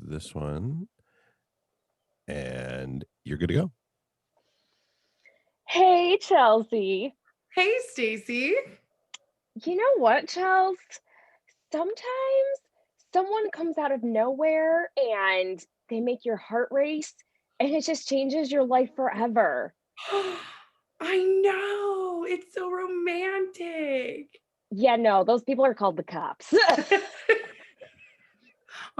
this one, and you're good to go. Hey, Chelsea. Hey, Stacy. You know what, Chels? Sometimes someone comes out of nowhere and they make your heart race and it just changes your life forever. I know. It's so romantic. Yeah, no, those people are called the cops.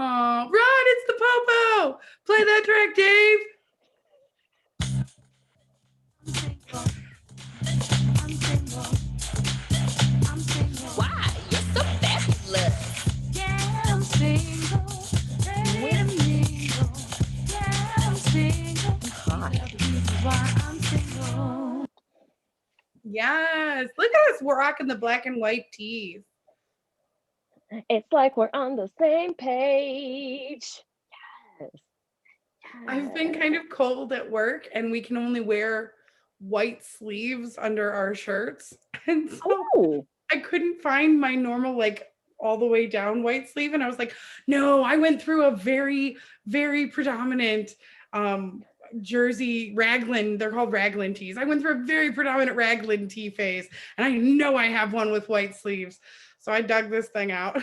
Oh, Rod, it's the Popo. Play that track, Dave. Why? You're so fabulous. Yeah, I'm single. Yeah, I'm single. Yeah, I'm single. Hot. Why I'm single. Yes. Look at us. We're rocking the black and white tees. It's like we're on the same page. Yes. I've been kind of cold at work and we can only wear white sleeves under our shirts. And so Oh, I couldn't find my normal, like, all the way down white sleeve. And I was like, no, I went through a very, very predominant jersey raglan. They're called raglan tees. I went through a very predominant raglan tee phase. And I know I have one with white sleeves. So I dug this thing out.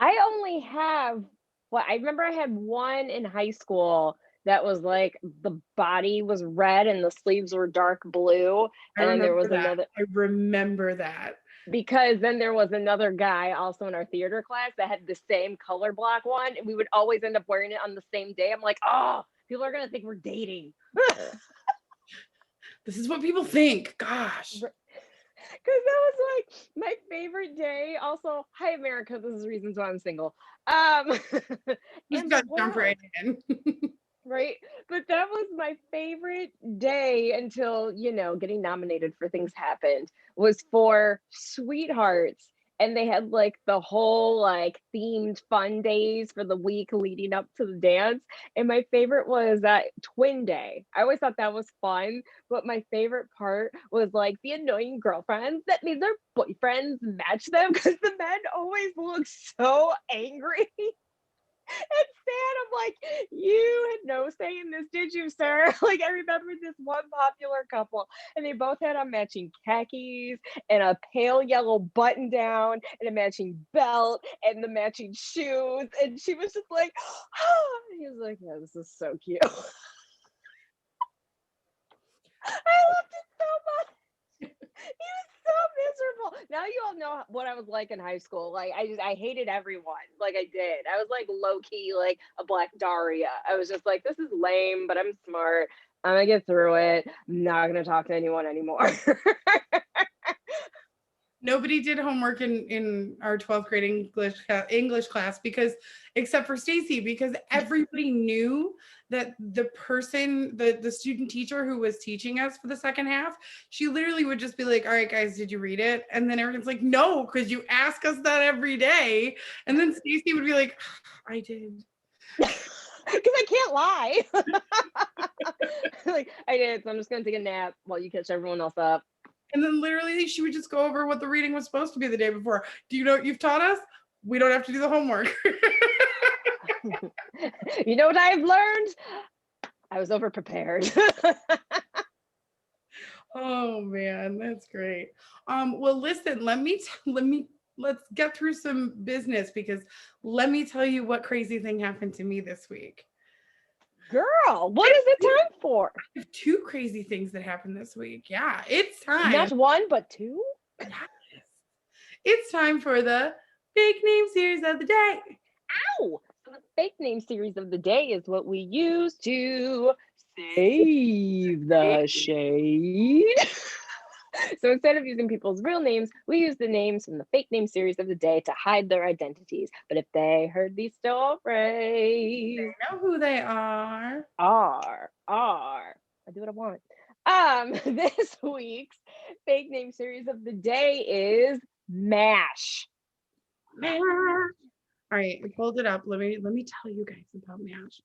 I only have, well, I remember I had one in high school that was like the body was red and the sleeves were dark blue. And then there was another, I remember that. because then there was another guy also in our theater class that had the same color block one. And we would always end up wearing it on the same day. I'm like, oh, people are going to think we're dating. This is what people think. Gosh. Because that was like my favorite day. Also, hi America, this is reasons why I'm single. Just got to jump right in. Right, but that was my favorite day until, you know, getting nominated for Things Happened was for Sweethearts, and they had like the whole like themed fun days for the week leading up to the dance. And my favorite was that twin day. I always thought that was fun, but my favorite part was like the annoying girlfriends that made their boyfriends match them because the men always look so angry. And sad, I'm like, you had no say in this, did you, sir? Like, I remember this one popular couple, and they both had on matching khakis and a pale yellow button down and a matching belt and the matching shoes. And she was just like, oh, he was like, yeah, this is so cute. I loved it so much. He was so miserable. Now you all know what I was like in high school. Like I hated everyone. Like I did. I was like low key like a Black Daria. I was just like, this is lame, but I'm smart. I'm gonna get through it. I'm not gonna talk to anyone anymore. Nobody did homework in our 12th grade English class because, except for Stacy, because everybody knew that the person, the student teacher who was teaching us for the second half, she literally would just be like, all right, guys, did you read it? And then everyone's like, no, because you ask us that every day. And then Stacy would be like, I did. Because I can't lie. Like I did, so I'm just gonna take a nap while you catch everyone else up. And then literally she would just go over what the reading was supposed to be the day before. Do you know what you've taught us? We don't have to do the homework. You know what I've learned? I was over prepared. Oh man, that's great. Well, listen, let's get through some business because let me tell you what crazy thing happened to me this week. Girl, what is it time for? I have two crazy things that happened this week. Yeah, it's time. Not one, but two? Yes. It's time for the fake name series of the day. Ow! So the fake name series of the day is what we use to save the shade. So instead of using people's real names, we use the names from the fake name series of the day to hide their identities. But if they heard these stories, They know who they are. I do what I want. This week's fake name series of the day is MASH. MASH. All right, I pulled it up. Let me tell you guys about MASH.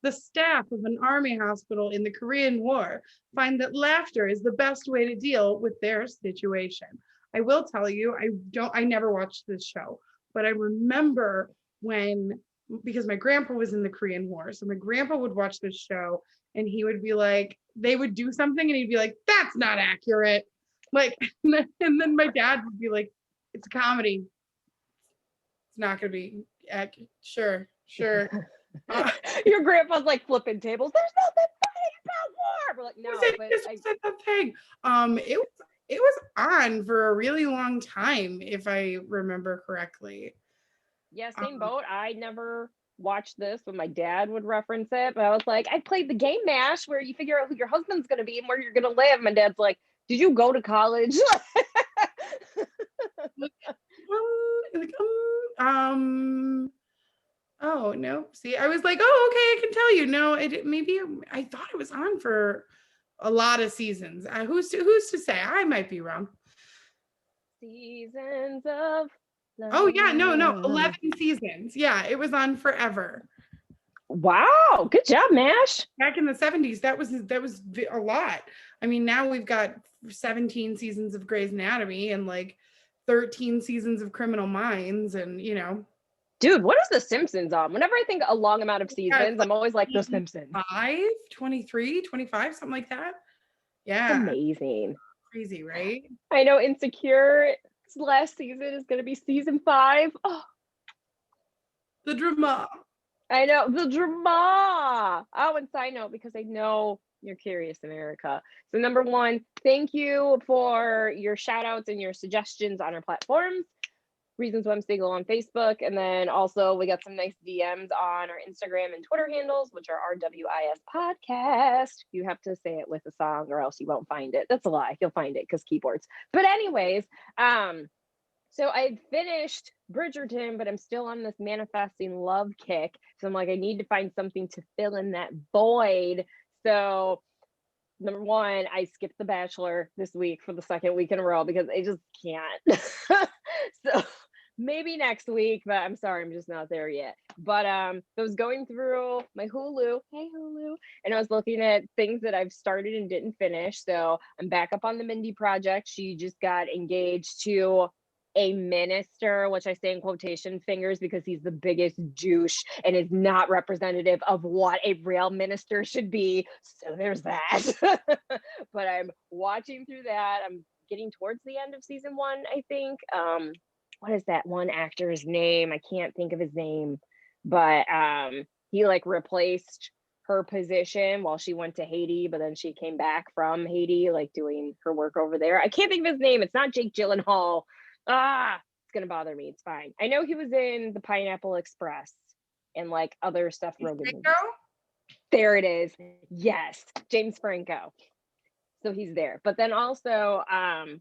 The staff of an army hospital in the Korean War find that laughter is the best way to deal with their situation. I will tell you, I never watched this show, but I remember because my grandpa was in the Korean War. So my grandpa would watch this show and he would be like, they would do something and he'd be like, that's not accurate. Like, and then my dad would be like, it's a comedy. It's not going to be accurate. Sure. Your grandpa's like flipping tables. There's nothing funny about war. We're like, no, but said that thing. It was on for a really long time, if I remember correctly. yeah, same boat. I never watched this, but my dad would reference it. But I was like, I played the game MASH where you figure out who your husband's going to be and where you're going to live. My dad's like, did you go to college? Oh no. See, I was like, oh, okay, I can tell you. No, maybe I thought it was on for a lot of seasons. Who's to say? I might be wrong. Seasons of love. Oh yeah, no, 11 seasons. Yeah, it was on forever. Wow, good job, MASH. Back in the 70s, that was a lot. I mean, now we've got 17 seasons of Grey's Anatomy and like 13 seasons of Criminal Minds, and Dude, what is The Simpsons on? Whenever I think a long amount of seasons, I'm always like, The Simpsons. 23, 25, something like that. Yeah. It's amazing. Crazy, right? I know Insecure last season is going to be season 5. Oh, the drama. I know, the drama. Oh, and side note, because I know you're curious, America. So number 1, thank you for your shout outs and your suggestions on our platforms. Reasons Why I'm Single on Facebook. And then also we got some nice DMs on our Instagram and Twitter handles, which are RWIS Podcast. You have to say it with a song or else you won't find it. That's a lie. You'll find it because keyboards. But anyways, so I finished Bridgerton, but I'm still on this manifesting love kick. So I'm like, I need to find something to fill in that void. So number 1, I skipped The Bachelor this week for the 2nd week in a row because I just can't. So maybe next week, but I'm sorry, I'm just not there yet. But I was going through my Hulu, hey Hulu, and I was looking at things that I've started and didn't finish. So I'm back up on the Mindy project. She just got engaged to a minister, which I say in quotation fingers because he's the biggest douche and is not representative of what a real minister should be. So there's that. But I'm watching through that. I'm getting towards the end of season 1, I think. What is that one actor's name? I can't think of his name, but he like replaced her position while she went to Haiti, but then she came back from Haiti, like doing her work over there. I can't think of his name. It's not Jake Gyllenhaal. It's gonna bother me. It's fine. I know he was in the Pineapple Express and like other stuff. Rogan. There it is. Yes, James Franco. So he's there. But then also,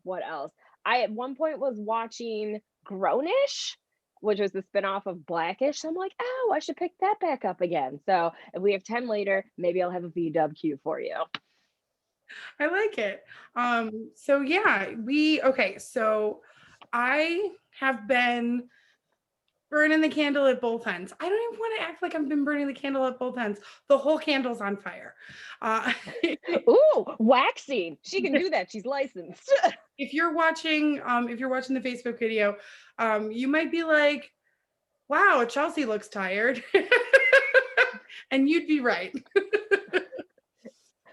what else? I at one point was watching Grownish, which was the spinoff of Blackish. So I'm like, oh, I should pick that back up again. So if we have 10 later, maybe I'll have a VW queue for you. I like it. So yeah, so I have been burning the candle at both ends. I don't even want to act like I've been burning the candle at both ends. The whole candle's on fire. Ooh, waxing. She can do that. She's licensed. If you're watching the Facebook video, you might be like, wow, Chelsea looks tired. And you'd be right.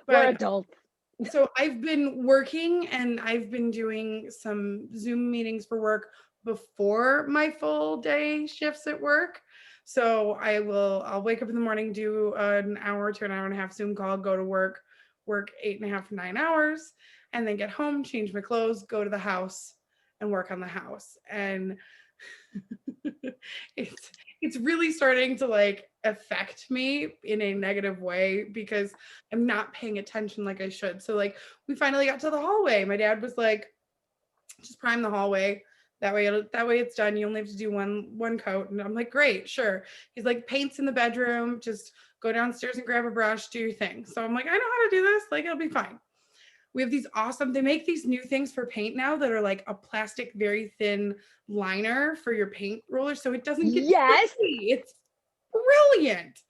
We're adults. So I've been working and I've been doing some Zoom meetings for work before my full day shifts at work. So I'll wake up in the morning, do an hour to an hour and a half Zoom call, go to work 8.5 to 9 hours, and then get home, change my clothes, go to the house and work on the house. And it's really starting to like affect me in a negative way because I'm not paying attention like I should. So like we finally got to the hallway. My dad was like, just prime the hallway. That way it's done. You only have to do one coat. And I'm like, great, sure. He's like, paint's in the bedroom. Just go downstairs and grab a brush, do your thing. So I'm like, I know how to do this. Like, it'll be fine. We have they make these new things for paint now that are like a plastic, very thin liner for your paint roller. So it doesn't get yes. sticky. It's brilliant.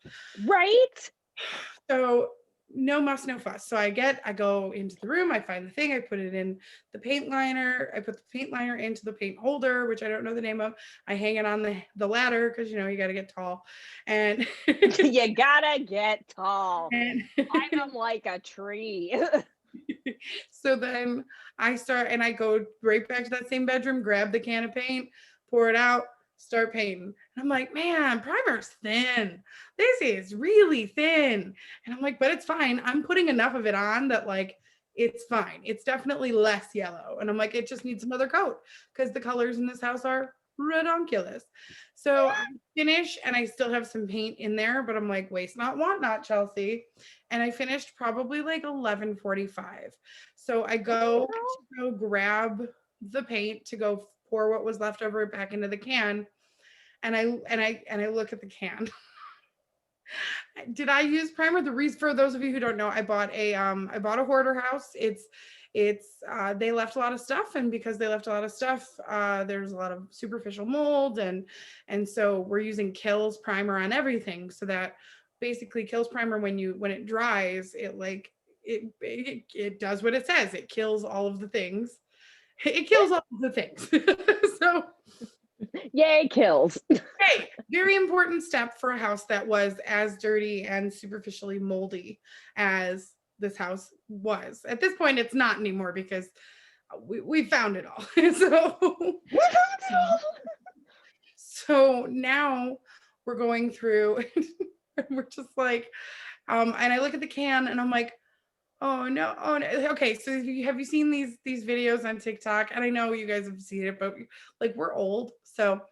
Right? So no muss, no fuss. So I go into the room, I find the thing, I put it in the paint liner, I put the paint liner into the paint holder, which I don't know the name of. I hang it on the ladder because you got to get tall. And You gotta get tall. and I'm like a tree. so then I start and I go right back to that same bedroom, grab the can of paint, pour it out, start painting. And I'm like, man, primer's thin. This is really thin. And I'm like, but it's fine. I'm putting enough of it on that like it's fine. It's definitely less yellow. And I'm like, it just needs another coat because the colors in this house are redonkulous. So I finish and I still have some paint in there, but I'm like, waste not, want not, Chelsea. And I finished probably like 11:45. So I go to go grab the paint to go pour what was left over back into the can. And I look at the can. Did I use primer? The reason, for those of you who don't know, I bought a hoarder house. It's they left a lot of stuff, and because they left a lot of stuff, there's a lot of superficial mold, and so we're using Kills primer on everything, so that basically Kills primer, when it dries, it does what it says. It kills all of the things. It kills all of the things. So Yay, kills. hey, very important step for a house that was as dirty and superficially moldy as this house was. At this point, it's not anymore because we found it all. So now we're going through and we're just like, and I look at the can and I'm like, oh no. Okay, so have you seen these videos on TikTok? And I know you guys have seen it, but like we're old. So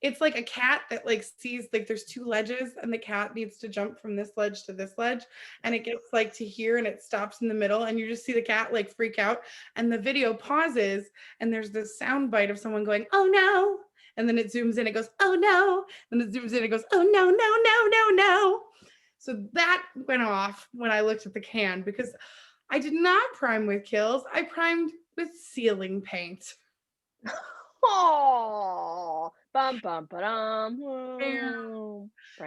it's like a cat that like sees like there's two ledges and the cat needs to jump from this ledge to this ledge, and it gets like to here and it stops in the middle, and you just see the cat like freak out, and the video pauses and there's this sound bite of someone going, oh no, and then it zooms in, it goes, oh no, and it zooms in, it goes, oh no, no, no, no, no. So that went off when I looked at the can, because I did not prime with Kills. I primed with ceiling paint. Oh, bum bum ba-dum.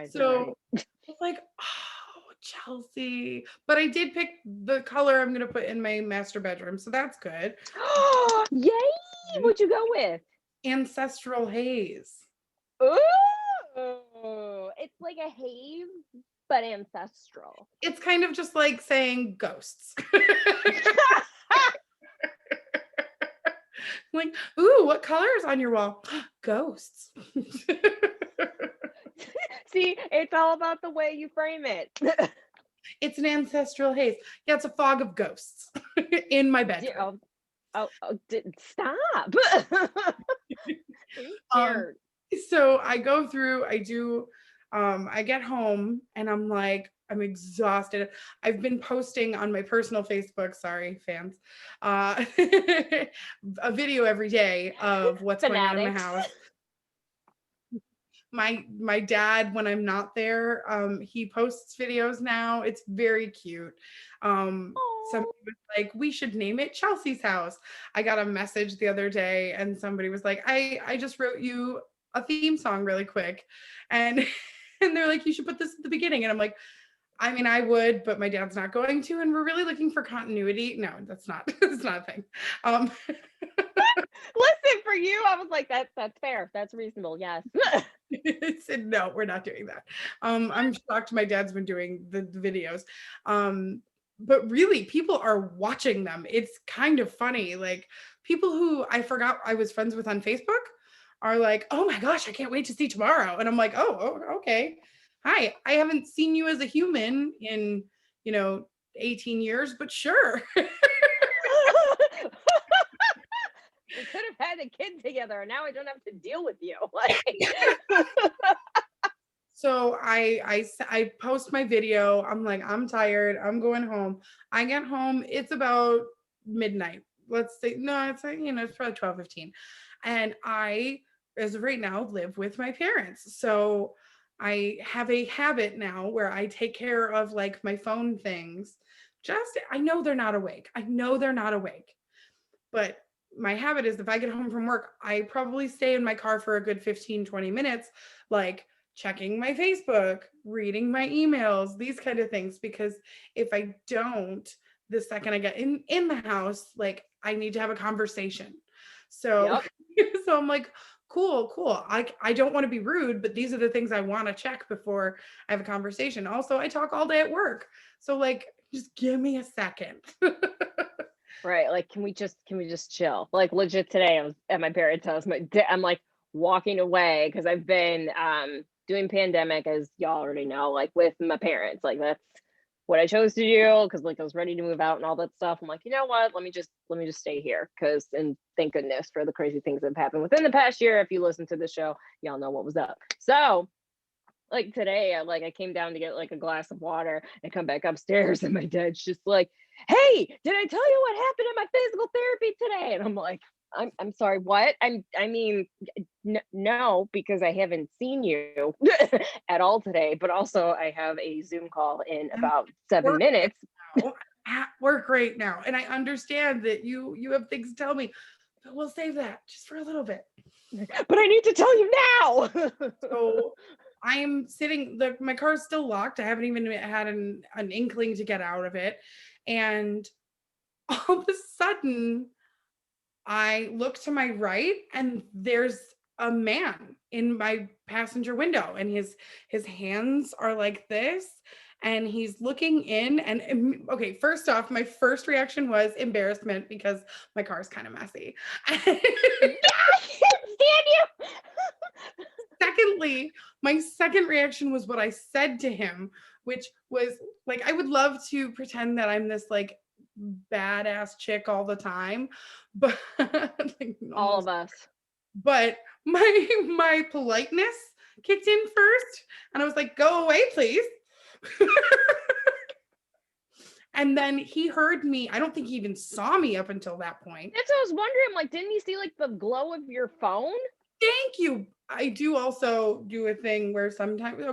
So it's like, oh, Chelsea. But I did pick the color I'm going to put in my master bedroom. So that's good. Yay! What'd you go with? Ancestral haze. Ooh, it's like a haze, but ancestral. It's kind of just like saying ghosts. Like, ooh, what color is on your wall? Ghosts. See, it's all about the way you frame it. It's an ancestral haze. Yeah, it's a fog of ghosts in my bedroom. Stop. So I go through, I do, I get home and I'm like, I'm exhausted. I've been posting on my personal Facebook, sorry, fans, a video every day of what's going on in my house. My dad, when I'm not there, he posts videos now. It's very cute. Somebody was like, we should name it Chelsea's house. I got a message the other day and somebody was like, I just wrote you a theme song really quick. And they're like, you should put this at the beginning. And I'm like, I mean, I would, but my dad's not going to, and we're really looking for continuity. No, that's not a thing. Listen, for you, I was like, that's fair. That's reasonable. Yes. I said, no, we're not doing that. I'm shocked my dad's been doing the videos. But really, people are watching them. It's kind of funny. Like, people who I forgot I was friends with on Facebook are like, oh my gosh, I can't wait to see tomorrow. And I'm like, oh, okay. Hi, I haven't seen you as a human in, 18 years, but sure. We could have had a kid together, and now I don't have to deal with you. So I post my video. I'm like, I'm tired. I'm going home. I get home. It's about midnight. Let's say, no, it's like, it's probably 12:15. And I, as of right now, live with my parents. So I have a habit now where I take care of like my phone things. I know they're not awake. But my habit is if I get home from work, I probably stay in my car for a good 15, 20 minutes, like checking my Facebook, reading my emails, these kind of things. Because if I don't, the second I get in the house, like I need to have a conversation. So Yep. so I'm like, cool. I don't want to be rude, but these are the things I want to check before I have a conversation. Also, I talk all day at work. So like, just give me a second. Right. Like, can we just chill? Like, legit today, I was at my parents' house. I'm like walking away because I've been doing pandemic, as y'all already know, like with my parents. Like, that's what I chose to do because like I was ready to move out and all that stuff. I'm like, you know what? Let me just stay here because, and thank goodness for the crazy things that have happened within the past year. If you listen to the show, y'all know what was up. So like today, I came down to get like a glass of water and come back upstairs, and my dad's just like, "Hey, did I tell you what happened in my physical therapy today?" And I'm like, "I'm sorry, what?" I mean, no, because I haven't seen you at all today. But also, I have a Zoom call in I'm about 7 work minutes. now. At work right now. And I understand that you have things to tell me, but we'll save that just for a little bit. But I need to tell you now. So I'm sitting, my car's still locked. I haven't even had an inkling to get out of it. And all of a sudden, I look to my right and there's a man in my passenger window, and his hands are like this, and he's looking in. And okay, first off, my first reaction was embarrassment because my car's kind of messy. Stand you. Secondly, my second reaction was what I said to him, which was like, I would love to pretend that I'm this like badass chick all the time, but like All almost. of us. But my politeness kicked in first, and I was like, "Go away, please." And then he heard me. I don't think he even saw me up until that point. That's what I was wondering. I'm like, didn't he see like the glow of your phone? Thank you. I do also do a thing where sometimes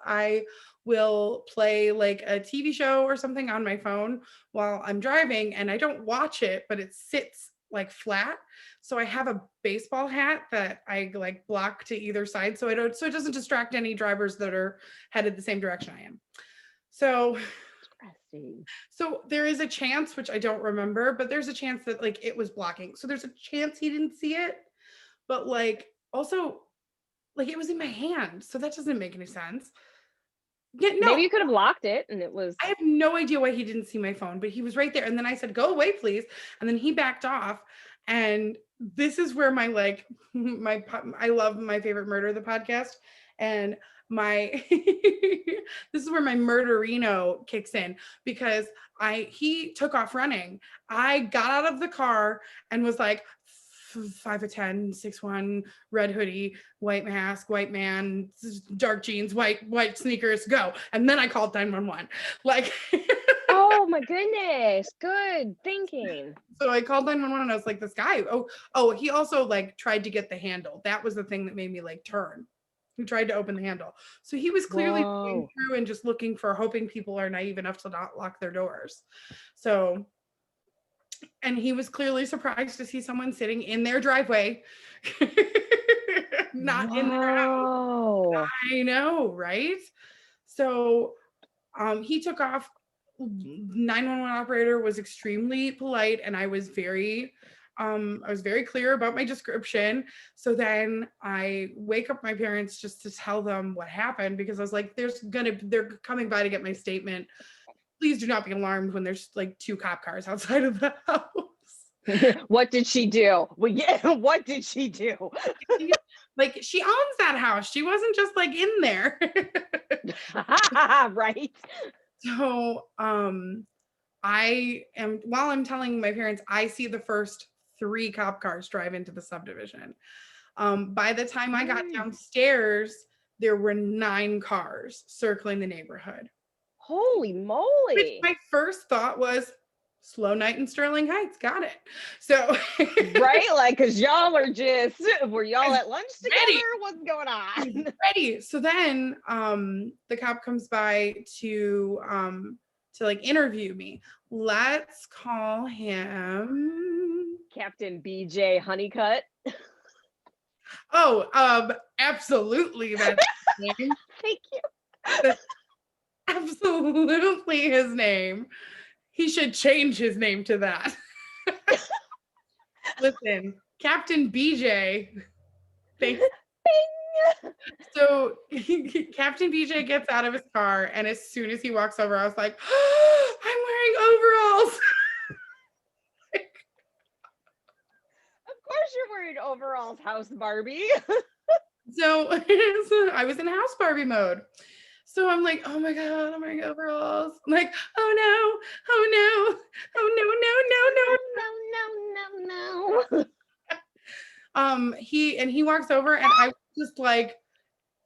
I will play like a TV show or something on my phone while I'm driving, and I don't watch it, but it sits like flat. So I have a baseball hat that I like block to either side so it doesn't distract any drivers that are headed the same direction I am. So Interesting. so there is a chance, which I don't remember, but there's a chance that like it was blocking. So there's a chance he didn't see it. But like also, like it was in my hand, so that doesn't make any sense. Yeah, no, Maybe you could have locked it and it was. I have no idea why he didn't see my phone, but he was right there. And then I said, "Go away, please." And then he backed off. And this is where my like I love My Favorite Murder, the podcast, and my this is where my murderino kicks in, because he took off running. I got out of the car and was like, 5'10", 6'1", red hoodie, white mask, white man, dark jeans, white sneakers, go. And then I called 911. Like, Oh my goodness. Good thinking. so I called 911 and I was like, this guy, oh, he also like tried to get the handle. That was the thing that made me like turn. He tried to open the handle. So he was clearly going Whoa. through and just looking for, hoping people are naive enough to not lock their doors. So, and he was clearly surprised to see someone sitting in their driveway, not in their house. Whoa. I know, right? So he took off. 911 operator was extremely polite, and I was very clear about my description. So then I wake up my parents just to tell them what happened, because I was like, they're coming by to get my statement. Please do not be alarmed when there's like 2 cop cars outside of the house. What did she do? Well, yeah, what did she do? Like, she owns that house. She wasn't just like in there. Right. So while I'm telling my parents, I see the first 3 cop cars drive into the subdivision. By the time I got downstairs, there were 9 cars circling the neighborhood. Holy Which moly. my first thought was, slow night in Sterling Heights. Got it. So Right? Like, because y'all were y'all at lunch together? ready. What's going on? Ready. So then the cop comes by to like interview me. Let's call him Captain BJ Honeycutt. Oh, absolutely that's his name. Thank you. That's absolutely his name. He should change his name to that. Listen, Captain BJ. Thanks. Bing. So Captain BJ gets out of his car, and as soon as he walks over, I was like, oh, I'm wearing overalls. Of course you're wearing overalls, House Barbie. So I was in House Barbie mode. So I'm like, oh my God, I'm wearing overalls. I'm like, oh no, oh no, oh no, no, no, no, no. No, no, no, no. He walks over, and I was just like,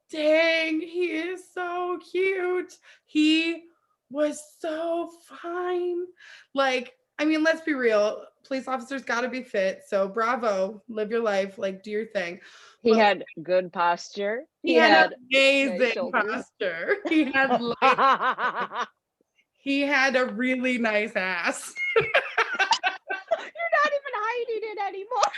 dang, he is so cute. He was so fine. Like, I mean, let's be real. Police officers got to be fit. So bravo, live your life, like do your thing. He But had good posture. he had nice amazing shoulders. posture. He had he had a really nice ass. You're not even hiding it anymore.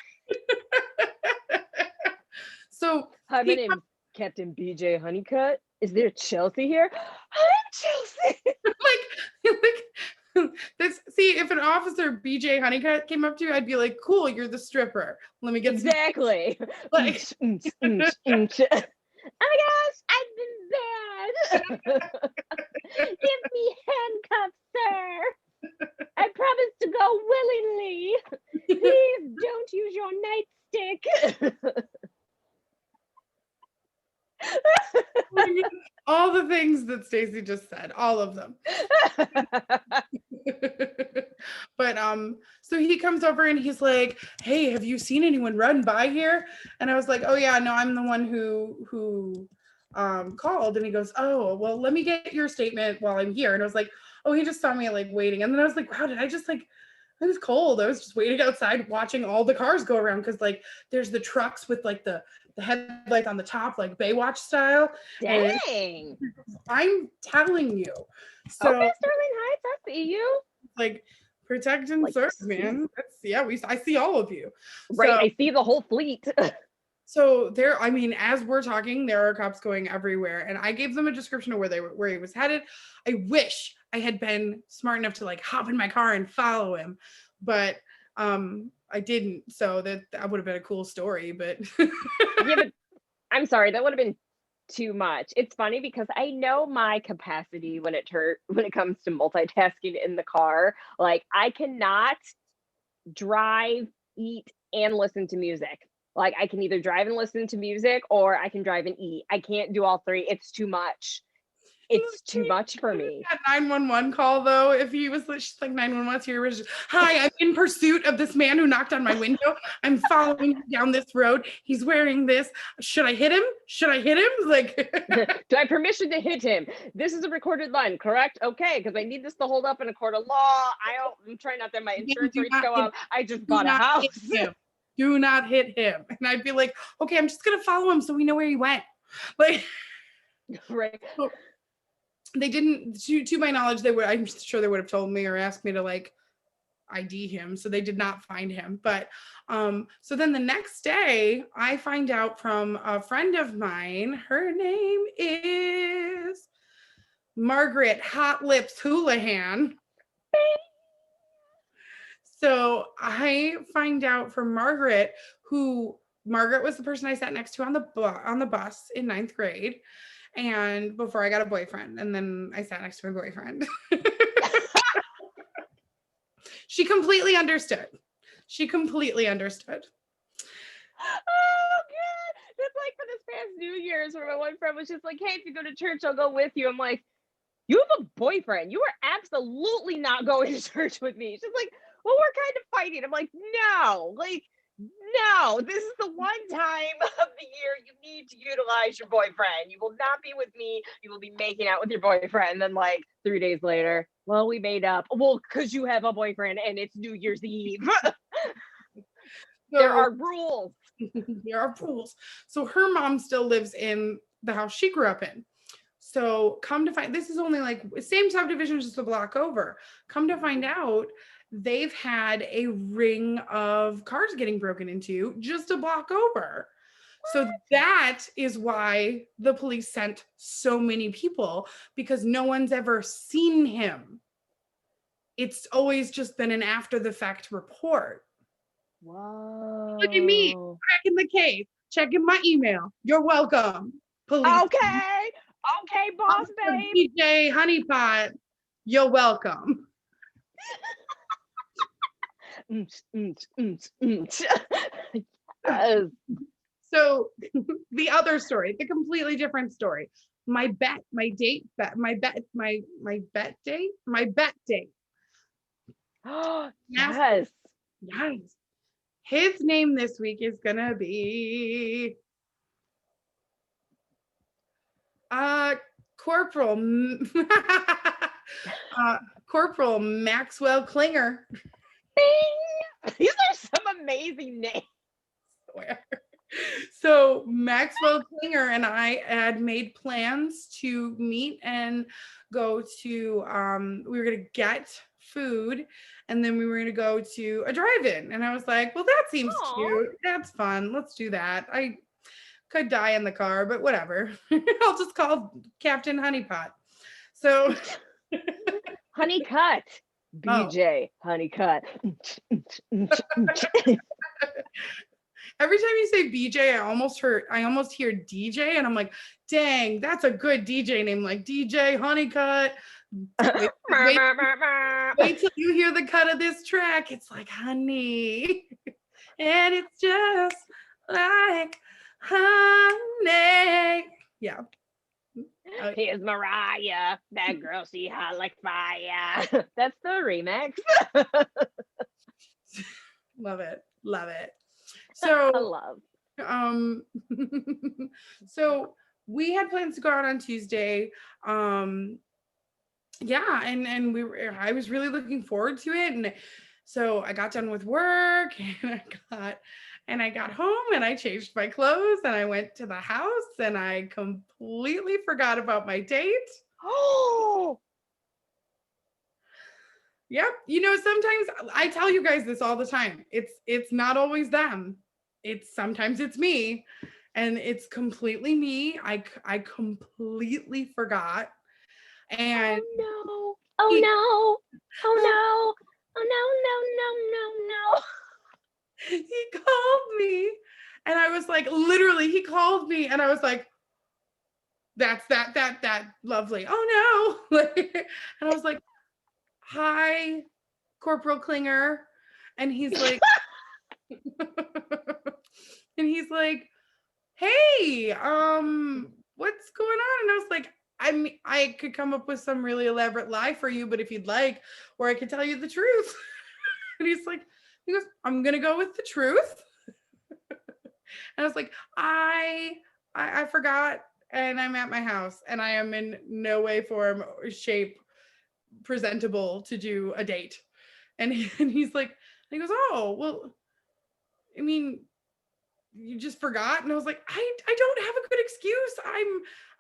So Hi, my name's Captain BJ Honeycutt. Is there Chelsea here? I'm Chelsea. like that's, see, if an officer BJ Honeycutt came up to you, I'd be like, cool, you're the stripper. Let me get Exactly. Like, Oh my gosh, I've been bad. Give me handcuffs, sir. I promise to go willingly. Please don't use your nightstick. all the things that Stacey just said, all of them. But so he comes over and he's like, hey, have you seen anyone run by here? And I was like, oh yeah, no, I'm the one who called. And he goes, oh, well, let me get your statement while I'm here. And I was like, oh, he just saw me like waiting. And then I was like, wow, did I just like, it was cold. I was just waiting outside watching all the cars go around, because like there's the trucks with like the headlights on the top, like Baywatch style. Dang. And I'm telling you. So Okay, Sterling Heights, I see you. like protect and Like, serve, man. That's, yeah, I see all of you. Right, So, I see the whole fleet. so there, I mean, as we're talking, there are cops going everywhere, and I gave them a description of where he was headed. I wish I had been smart enough to like hop in my car and follow him, but I didn't. So that would have been a cool story, but Yeah, but I'm sorry, that would have been too much. It's funny because I know my capacity when it comes to multitasking in the car. Like, I cannot drive, eat, and listen to music. Like, I can either drive and listen to music, or I can drive and eat. I can't do all three. It's too much. It's too much for me. That 911 call though, if he was she's like 911 here was just, hi, I'm in pursuit of this man who knocked on my window. I'm following him down this road. He's wearing this. Should I hit him? Should I hit him? Like, do I have permission to hit him? This is a recorded line, correct? Okay, because I need this to hold up in a court of law. I'm trying not to have my insurance rates go up. I just bought a house. Do not hit him. And I'd be like, okay, I'm just gonna follow him so we know where he went. Like, right. So, they didn't, to my knowledge, I'm sure they would have told me or asked me to like ID him. So they did not find him. But so then the next day I find out from a friend of mine, her name is Margaret Hot Lips Houlihan. So I find out from Margaret, Margaret was the person I sat next to on the bus in 9th grade. And before I got a boyfriend, and then I sat next to my boyfriend. She completely understood. Oh, good. It's like for this past New Year's where my one friend was just like, hey, if you go to church, I'll go with you. I'm like, you have a boyfriend. You are absolutely not going to church with me. She's like, well, we're kind of fighting. I'm like, no, this is the one time of the year you need to utilize your boyfriend. You will not be with me. You will be making out with your boyfriend. And then like 3 days later, well, we made up. Well, because you have a boyfriend and it's New Year's Eve. There are rules. There are rules. So her mom still lives in the house she grew up in. So come to find, this is only like same subdivision, just a block over. Come to find out, they've had a ring of cars getting broken into just a block over. So that is why the police sent so many people, because no one's ever seen him. It's always just been an after the fact report. Whoa. Look at me, cracking the case, checking my email. You're welcome, police. Okay. Okay, boss babe. DJ Honeypot, you're welcome. Yes. So the other story, the completely different story. My bet date. Yes. Yes. His name this week is gonna be Corporal Corporal Maxwell Klinger. Bing! These are some amazing names. So Maxwell Klinger and I had made plans to meet and go to we were gonna get food and then we were gonna go to a drive-in, and I was like, well, that seems cute, that's fun, let's do that. I could die in the car, but whatever. I'll just call Captain Honeypot. So Honeycut. BJ Honeycut. Every time you say BJ, I almost hear DJ, and I'm like, dang, that's a good DJ name, like DJ Honeycut. Wait till you hear the cut of this track. It's like honey, and it's just like honey. Yeah. Here's Mariah. That girl, she hot like fire. That's the remix. Love it. I So love. so we had plans to go out on Tuesday. Yeah, and I was really looking forward to it. And so I got done with work and I got home and I changed my clothes and I went to the house and I completely forgot about my date. Oh, Yep. Sometimes I tell you guys this all the time. It's not always them. Sometimes it's me, and it's completely me. I completely forgot. And oh no. he called me, and I was like, literally, he called me, and I was like, that's that lovely. Oh no. And I was like, hi, Corporal Klinger. And he's like, hey, what's going on? And I was like, I could come up with some really elaborate lie for you, but if you'd like, or I could tell you the truth. And he goes, I'm gonna go with the truth. And I was like, I forgot, and I'm at my house, and I am in no way, form, or shape presentable to do a date. And he goes, oh, well, I mean, you just forgot. And I was like, I don't have a good excuse.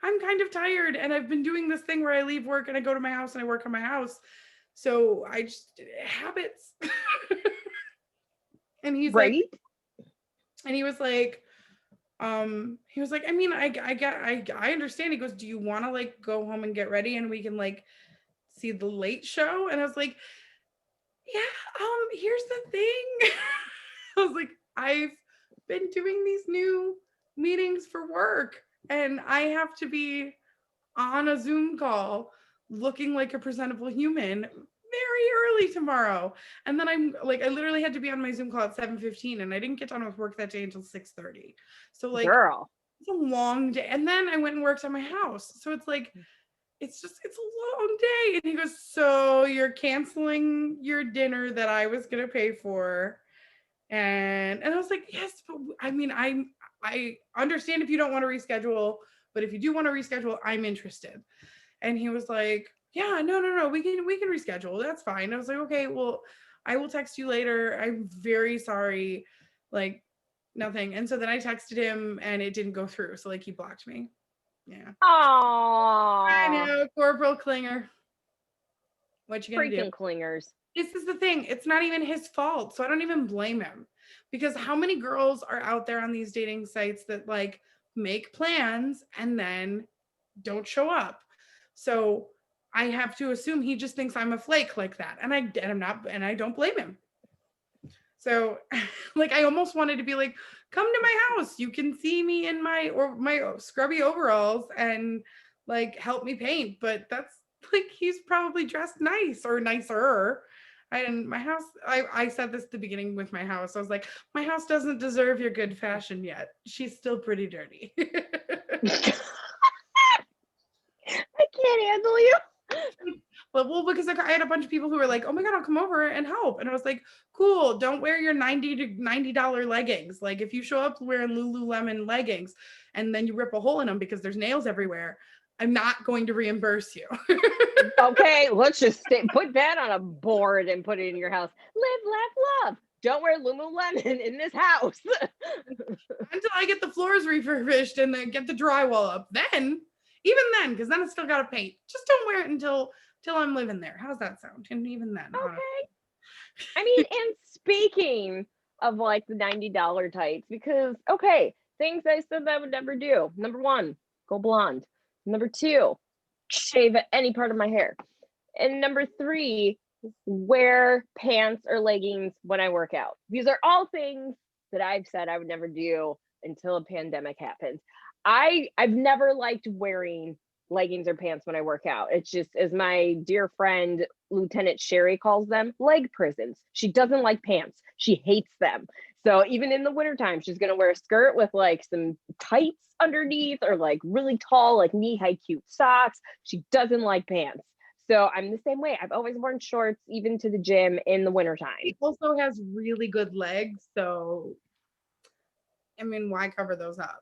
I'm kind of tired, and I've been doing this thing where I leave work and I go to my house and I work on my house. So I just habits. And he's right? like, and he was like, I mean, I understand. He goes, do you want to like go home and get ready and we can like see the late show? And I was like, yeah, here's the thing. I was like, I've been doing these new meetings for work, and I have to be on a Zoom call looking like a presentable human very early tomorrow. And then I literally had to be on my Zoom call at 7:15, and I didn't get done with work that day until 6:30. So like, girl, it's a long day. And then I went and worked on my house. So it's like, it's a long day. And he goes, so you're canceling your dinner that I was going to pay for. And I was like, yes, but I mean, I understand if you don't want to reschedule, but if you do want to reschedule, I'm interested. And he was like, yeah, no, we can reschedule. That's fine. I was like, okay, well, I will text you later. I'm very sorry. Like, nothing. And so then I texted him and it didn't go through. So like, he blocked me. Yeah. Aww. I know, Corporal Klinger. What you gonna do? Freaking clingers. This is the thing. It's not even his fault. So I don't even blame him. Because how many girls are out there on these dating sites that like make plans and then don't show up? So I have to assume he just thinks I'm a flake like that. I'm not, and I don't blame him. So like I almost wanted to be like, come to my house. You can see me in my scrubby overalls and like help me paint. But that's like he's probably dressed nice or nicer. And my house, I said this at the beginning with my house. I was like, my house doesn't deserve your good fashion yet. She's still pretty dirty. I can't handle you. Well, because I had a bunch of people who were like, "Oh my god, I'll come over and help," and I was like, "Cool, don't wear your $90 leggings. Like, if you show up wearing Lululemon leggings, and then you rip a hole in them because there's nails everywhere, I'm not going to reimburse you." Okay, let's just put that on a board and put it in your house. Live, laugh, love. Don't wear Lululemon in this house. Until I get the floors refurbished and then get the drywall up, even then, because then I still got to paint. Just don't wear it until I'm living there. How's that sound? And even then, Okay. I mean, and speaking of like the $90 tights, because okay, things I said I would never do. Number one, go blonde. Number two, shave any part of my hair. And number three, wear pants or leggings when I work out. These are all things that I've said I would never do until a pandemic happened. I've never liked wearing leggings or pants when I work out. It's just, as my dear friend Lieutenant Sherry calls them, leg prisons. She doesn't like pants. She hates them. So even in the wintertime, she's gonna wear a skirt with like some tights underneath or like really tall, like knee-high cute socks. She doesn't like pants. So I'm the same way. I've always worn shorts even to the gym in the wintertime. He also has really good legs, so I mean, why cover those up?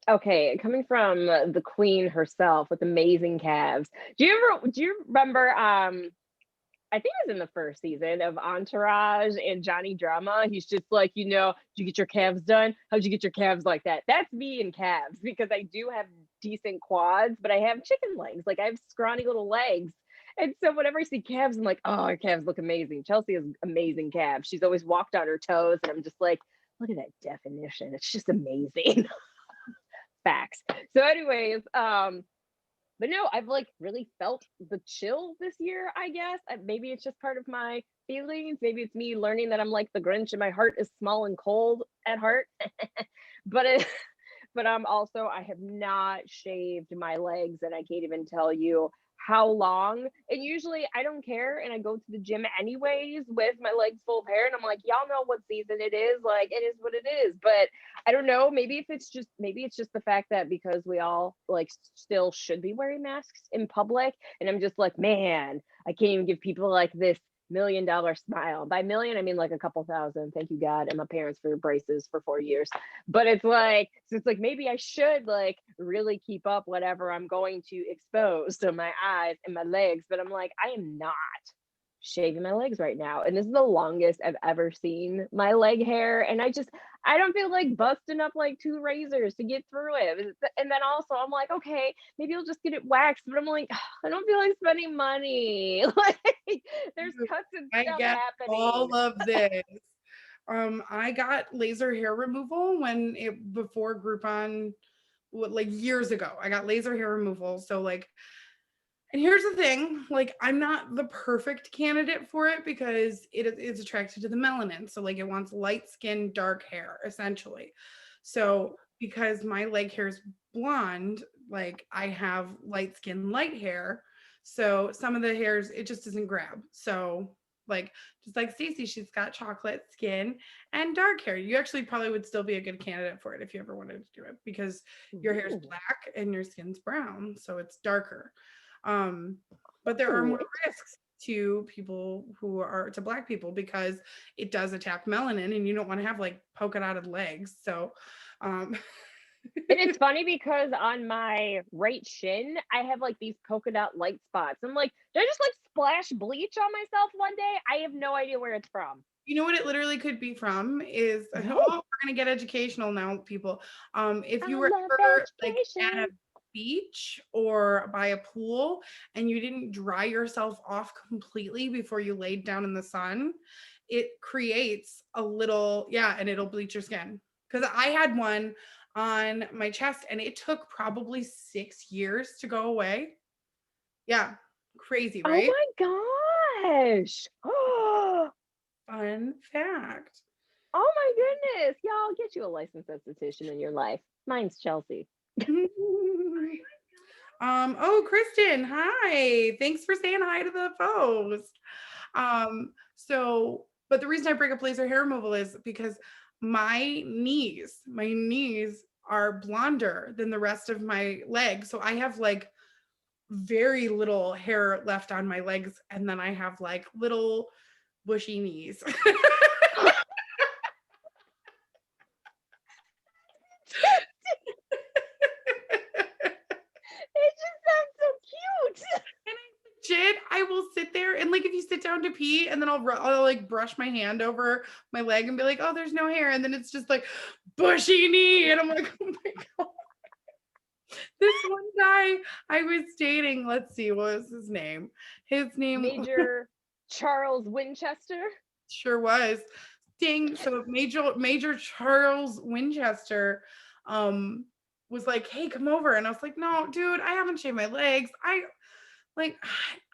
Okay, coming from the queen herself with amazing calves. Do you remember I think it was in the first season of Entourage and Johnny Drama. He's just like, did you get your calves done? How'd you get your calves like that? That's me and calves, because I do have decent quads, but I have chicken legs. Like I have scrawny little legs. And so whenever I see calves, I'm like, oh, her calves look amazing. Chelsea has amazing calves. She's always walked on her toes. And I'm just like, look at that definition. It's just amazing. Facts. So anyways, but no, I've like really felt the chill this year, I guess. Maybe it's just part of my feelings. Maybe it's me learning that I'm like the Grinch and my heart is small and cold at heart. but it, but also, I have not shaved my legs, and I can't even tell you how long. And usually I don't care, and I go to the gym anyways with my legs full of hair, and I'm like, y'all know what season it is. Like, it is what it is. But I don't know. Maybe it's just the fact that because we all like still should be wearing masks in public, and I'm just like, man, I can't even give people like this $1 million smile. By million, I mean like a couple thousand. Thank you, God, and my parents for braces for 4 years. But it's like, so it's like maybe I should like really keep up whatever I'm going to expose to my eyes and my legs. But I'm like, I am not shaving my legs right now. And this is the longest I've ever seen my leg hair. And I don't feel like busting up like two razors to get through it. And then also I'm like, okay, maybe I'll just get it waxed. But I'm like, I don't feel like spending money. Like there's cuts and I stuff get happening. all of this. I got laser hair removal before Groupon, like years ago. I got laser hair removal. So like, and here's the thing, like I'm not the perfect candidate for it because it's attracted to the melanin. So like it wants light skin, dark hair, essentially. So because my leg hair is blonde, like I have light skin, light hair. So some of the hairs, it just doesn't grab. So like just like Stacey, she's got chocolate skin and dark hair. You actually probably would still be a good candidate for it if you ever wanted to do it, because your hair is black and your skin's brown, so it's darker. But there are more risks to Black people because it does attack melanin, and you don't want to have like polka dotted legs. So And it's funny because on my right shin, I have like these polka dot light spots. I'm like, did I just like splash bleach on myself one day? I have no idea where it's from. you know what it literally could be from is No. we're gonna get educational now, people. If you I were love ever like education. at a beach or by a pool and you didn't dry yourself off completely before you laid down in the sun, it creates a little, yeah, and it'll bleach your skin. Because I had one on my chest and it took probably 6 years to go away. Yeah, crazy, Oh right? my gosh. Oh Fun fact. my goodness. Y'all get you a licensed esthetician in your life. Mine's Chelsea. Oh, Kristen, hi. Thanks for saying hi to the post. But the reason I bring up laser hair removal is because my knees are blonder than the rest of my legs. So I have like very little hair left on my legs, and then I have like little bushy knees. It just sounds so cute. And I will sit there and like if you sit down to pee and then I'll like brush my hand over my leg and be like, oh, there's no hair, and then it's just like bushy knee, and I'm like, oh my god. This one guy I was dating, let's see, what was his name? His name Major Charles Winchester. sure was. Ding. So Major Charles Winchester was like, hey, come over. And I was like, no, dude, I haven't shaved my legs. Like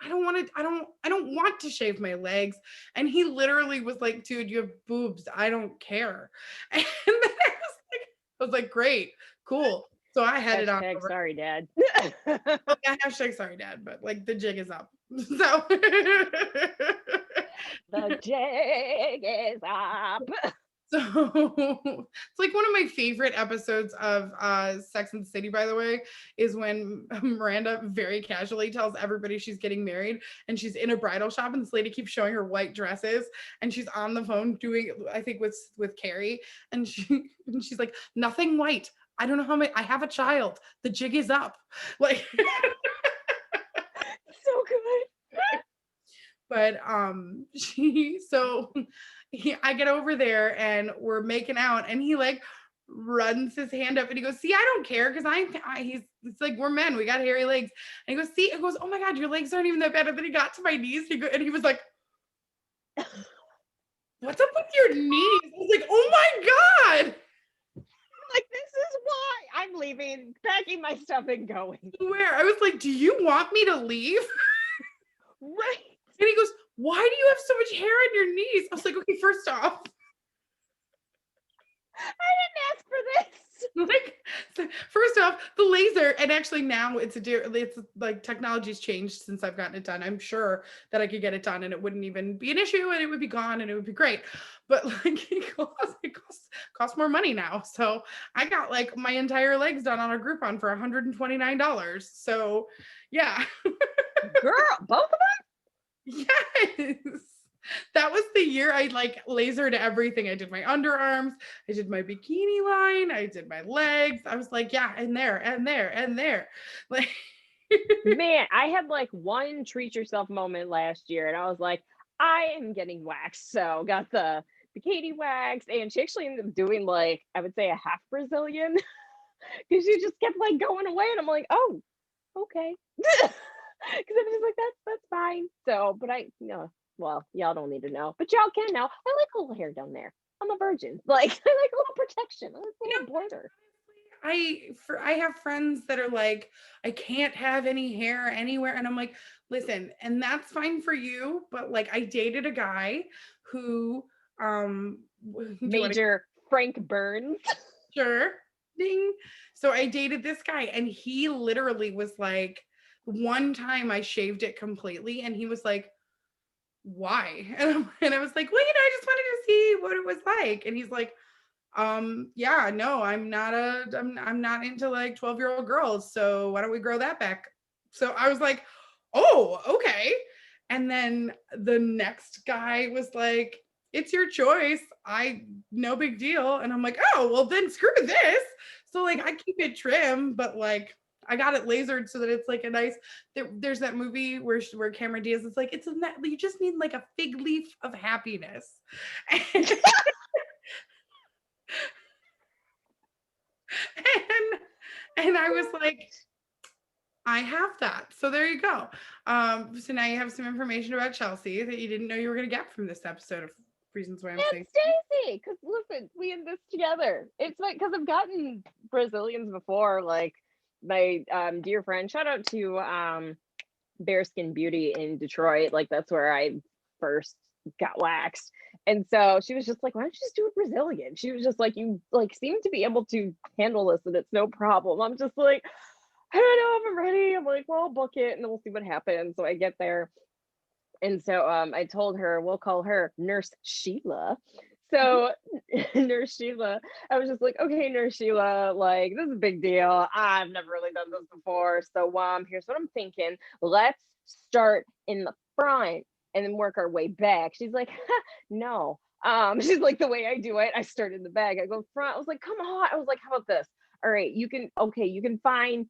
I don't want to I don't want to shave my legs. And he literally was like, dude, you have boobs, I don't care. And then I was like, great, cool. So I headed on Hashtag over. sorry, Dad. Yeah, hashtag sorry, Dad, but like the jig is up. So The jig is up. so it's like one of my favorite episodes of Sex and the City, by the way, is when Miranda very casually tells everybody she's getting married, and she's in a bridal shop and this lady keeps showing her white dresses, and she's on the phone doing, I think with Carrie, and she's like, nothing white. I don't know how many, I have a child. The jig is up. Like So good. but I get over there and we're making out, and he like runs his hand up and he goes, see, I don't care, because it's like, we're men, we got hairy legs, and he goes, see, it goes, oh my god, your legs aren't even that bad. And then he got to my knees and he was like, what's up with your knees? I was like, oh my god. Like, this is why I'm leaving, packing my stuff and going. Where I was like, do you want me to leave? Right. And he goes, why do you have so much hair on your knees? I was like, okay, first off, I didn't ask for this. like, so first off, the laser, and actually now it's like technology's changed since I've gotten it done. I'm sure that I could get it done and it wouldn't even be an issue, and it would be gone and it would be great. But like it costs more money now. So I got like my entire legs done on a Groupon for $129. So yeah. Girl, both of them? Yes. That was the year I like lasered everything. I did my underarms, I did my bikini line, I did my legs. I was like, yeah, and there, and there, and there. Like Man, I had like one treat yourself moment last year, and I was like, I am getting waxed. So got the bikini wax, and she actually ended up doing like, I would say a half Brazilian, because she just kept like going away, and I'm like, oh, okay. Because I'm just like, that's fine. So, but well, y'all don't need to know, but y'all can now. I like a little hair down there. I'm a virgin. Like, I like a little protection. I like a little border. I have friends that are like, I can't have any hair anywhere. And I'm like, listen, and that's fine for you. But like I dated a guy who Major Frank Burns. sure. Ding. So I dated this guy, and he literally was like, one time I shaved it completely, and he was like, why? And I was like, well, I just wanted to see what it was like. And he's like, yeah, no, I'm not into like 12-year-old girls, so why don't we grow that back? So I was like, oh, okay. And then the next guy was like, it's your choice, no big deal. And I'm like, oh, well then screw this. So like I keep it trim, but like I got it lasered so that it's like a nice, there's that movie where Cameron Diaz is like, you just need like a fig leaf of happiness. And I was like, I have that. So there you go. So now you have some information about Chelsea that you didn't know you were going to get from this episode of reasons why I'm And saying. Stacy, because listen, we in this together. It's like because I've gotten Brazilians before, like my dear friend. Shout out to Bearskin Beauty in Detroit. Like that's where I first got waxed. And so she was just like, why don't you just do a Brazilian? She was just like, you like seem to be able to handle this and it's no problem. I'm just like, I don't know if I'm ready. I'm like, well, I'll book it and then we'll see what happens. So I get there. And so I told her, we'll call her Nurse Sheila. So Nurse Sheila, I was just like, okay, Nurse Sheila, like this is a big deal. I've never really done this before. So here's what I'm thinking. Let's start in the front and then work our way back. She's like, no. She's like, the way I do it, I start in the back. I go front. I was like, come on. I was like, how about this? All right, you can fine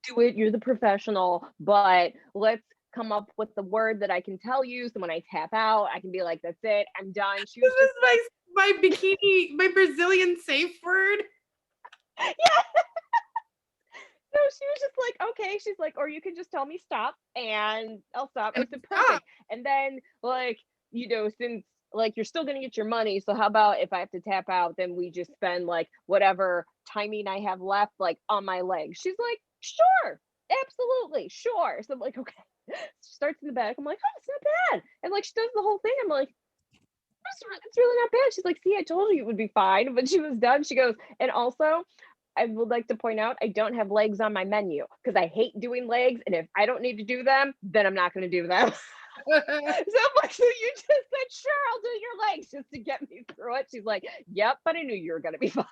do it. You're the professional, but let's come up with the word that I can tell you. So when I tap out, I can be like, that's it, I'm done. She was This just is my bikini, my Brazilian safe word. yeah. So she was just like, okay. She's like, or you can just tell me stop and I'll stop. I said, perfect. And then like, since like you're still gonna get your money, so how about if I have to tap out, then we just spend like whatever timing I have left like on my legs. She's like, sure, absolutely, sure. So I'm like, okay. She starts in the back. I'm like, oh, it's not bad. And like she does the whole thing. I'm like, it's really not bad. She's like, see, I told you it would be fine. But she was done. She goes, and also, I would like to point out, I don't have legs on my menu because I hate doing legs. And if I don't need to do them, then I'm not going to do them. So I'm like, so you just said, sure, I'll do your legs just to get me through it. She's like, yep, but I knew you were going to be fine.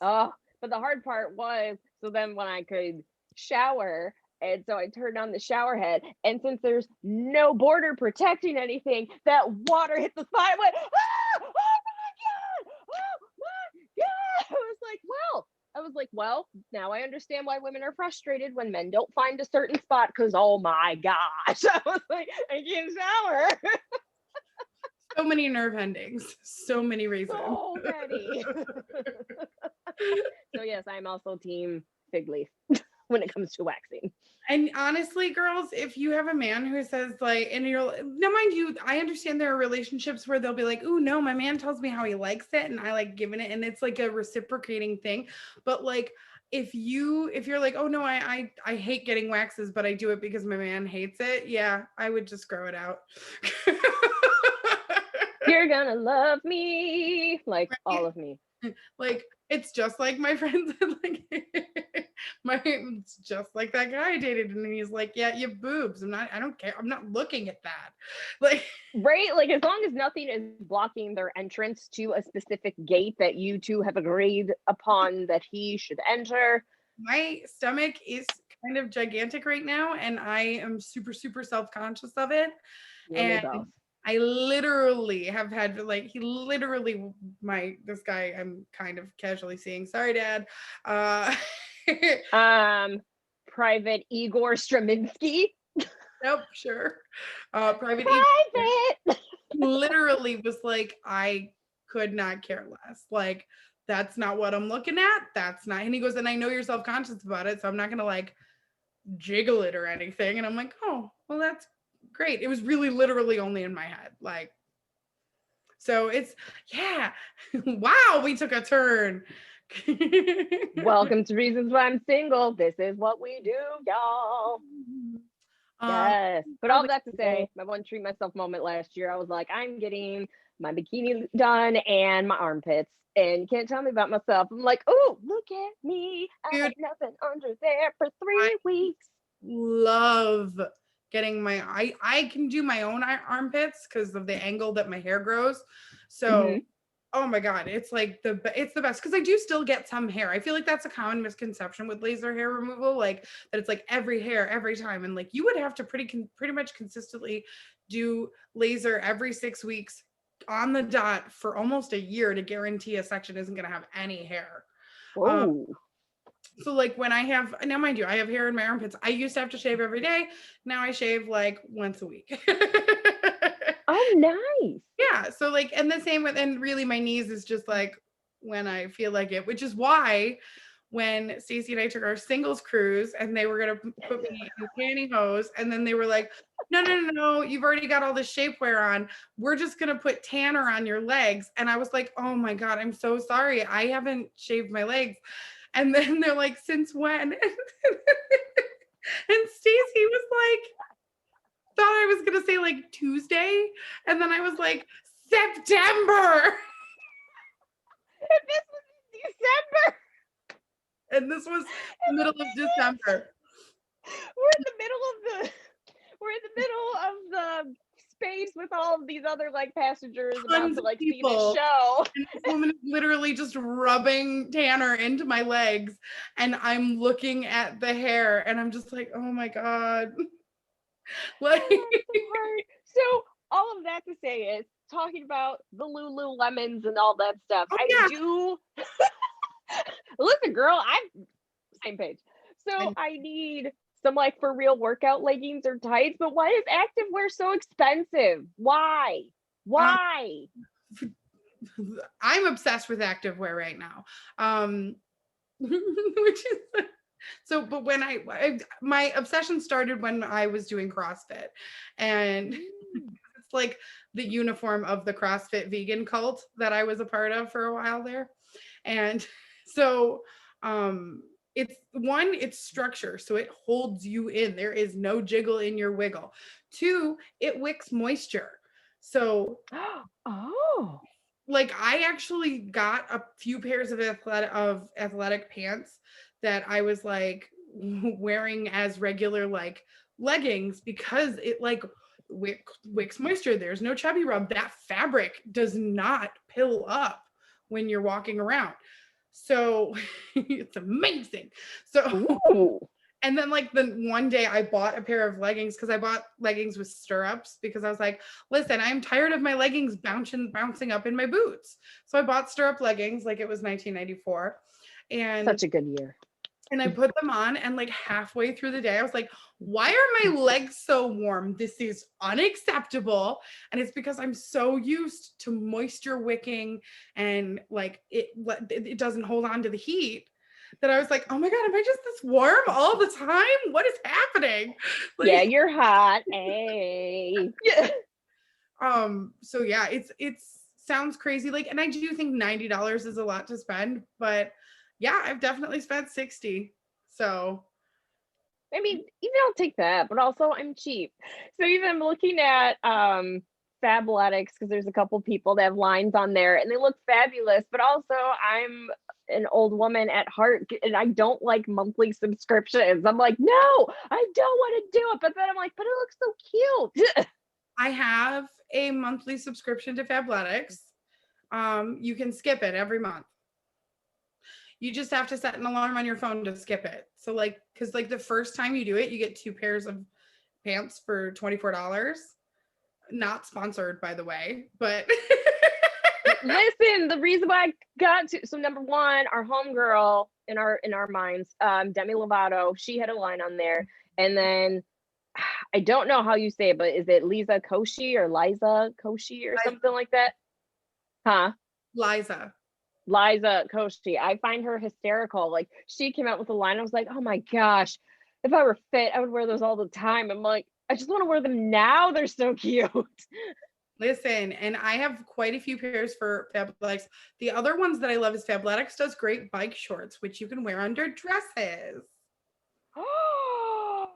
Oh, but the hard part was, so then when I could shower, and so I turned on the shower head, and since there's no border protecting anything, that water hit the spot. I went, ah! Oh my God! Oh my God! I was like, well, now I understand why women are frustrated when men don't find a certain spot, because oh my gosh. I was like, I can't shower. So many nerve endings, so many reasons. So many. So yes, I'm also team fig leaf when it comes to waxing. And honestly, girls, if you have a man who says like, and you're now, mind you, I understand there are relationships where they'll be like, oh no, my man tells me how he likes it and I like giving it, and it's like a reciprocating thing. But like if you're like, oh no, I hate getting waxes, but I do it because my man hates it, yeah, I would just grow it out. You're gonna love me, like all of me. Like it's just like my friends like it's just like that guy I dated, and he's like, yeah, you have boobs. I don't care, I'm not looking at that. Like right, like as long as nothing is blocking their entrance to a specific gate that you two have agreed upon that he should enter. My stomach is kind of gigantic right now, and I am super self-conscious of it. You and me And both. I literally have had like this guy I'm kind of casually seeing. Sorry, Dad. Private Igor Straminsky. Nope, sure. Private Private. literally was like, I could not care less. Like, that's not what I'm looking at. That's not. And he goes, and I know you're self-conscious about it, so I'm not gonna like jiggle it or anything. And I'm like, oh, well, that's great. It was really literally only in my head. Like, so it's, yeah. Wow, we took a turn. Welcome to Reasons Why I'm Single. This is what we do, y'all. Yes. But all that to say, my one treat myself moment last year, I was like, I'm getting my bikini done and my armpits. And you can't tell me about myself. I'm like, oh, look at me. I had nothing under there for 3 weeks. Love getting I can do my own armpits because of the angle that my hair grows. So oh my God, it's like it's the best, because I do still get some hair. I feel like that's a common misconception with laser hair removal, like that it's like every hair every time, and like you would have to pretty much consistently do laser every 6 weeks on the dot for almost a year to guarantee a section isn't going to have any hair. So like when I have, now mind you, I have hair in my armpits. I used to have to shave every day. Now I shave like once a week. Oh, nice. Yeah. So like, and the same with, and really my knees is just like when I feel like it, which is why when Stacey and I took our singles cruise and they were going to put me in pantyhose. And then they were like, no, you've already got all this shapewear on. We're just going to put tanner on your legs. And I was like, oh my God, I'm so sorry. I haven't shaved my legs. And then they're like, since when? And Stacey was like, thought I was going to say like Tuesday. And then I was like, September. And this was in December. And this was the middle of December. We're in the middle of the space with all of these other like passengers about Tons to of like see people. the show. And this woman is literally just rubbing tanner into my legs, and I'm looking at the hair, and I'm just like, oh my God. Like, So all of that to say is talking about the Lululemons and all that stuff. oh I yeah, do. Listen, girl, I'm same page. So I need some like for real workout leggings or tights, but why is activewear so expensive? Why? I'm obsessed with activewear right now. Which is so, but when my obsession started when I was doing CrossFit, and it's like the uniform of the CrossFit vegan cult that I was a part of for a while there. And so it's structure, so it holds you in. There is no jiggle in your wiggle. 2, it wicks moisture. So oh, like I actually got a few pairs of athletic pants that I was like wearing as regular like leggings because it like wicks moisture. There's no chubby rub. That fabric does not pill up when you're walking around. So it's amazing. So ooh. and then like the one day I bought a pair of leggings because I bought leggings with stirrups because I was like, listen, I'm tired of my leggings bouncing up in my boots. So I bought stirrup leggings like it was 1994. And Such a good year. And I put them on, and like halfway through the day, I was like, why are my legs so warm? This is unacceptable. And it's because I'm so used to moisture wicking and like it doesn't hold on to the heat that I was like, oh my God, am I just this warm all the time? What is happening? Like, Yeah, you're hot. Hey. Yeah. So yeah, it's sounds crazy. Like, and I do think $90 is a lot to spend, but yeah, I've definitely spent 60. So I mean, even I'll take that, but also I'm cheap. So even I'm looking at Fabletics because there's a couple people that have lines on there and they look fabulous, but also I'm an old woman at heart and I don't like monthly subscriptions. I'm like, no, I don't want to do it. But then I'm like, but it looks so cute. I have a monthly subscription to Fabletics. You can skip it every month. You just have to set an alarm on your phone to skip it. So like, because like the first time you do it, you get 2 pairs of pants for $24. Not sponsored, by the way, but Listen, the reason why I got to, so number one, our homegirl in our minds, Demi Lovato, she had a line on there, and then I don't know how you say it, but is it Liza Koshy or Liza Koshy or something like that? Huh? Liza Koshy. I find her hysterical. Like she came out with a line. I was like, oh my gosh, if I were fit, I would wear those all the time. I'm like, I just want to wear them now. They're so cute. Listen, and I have quite a few pairs for Fabletics. The other ones that I love is Fabletics does great bike shorts, which you can wear under dresses. Oh.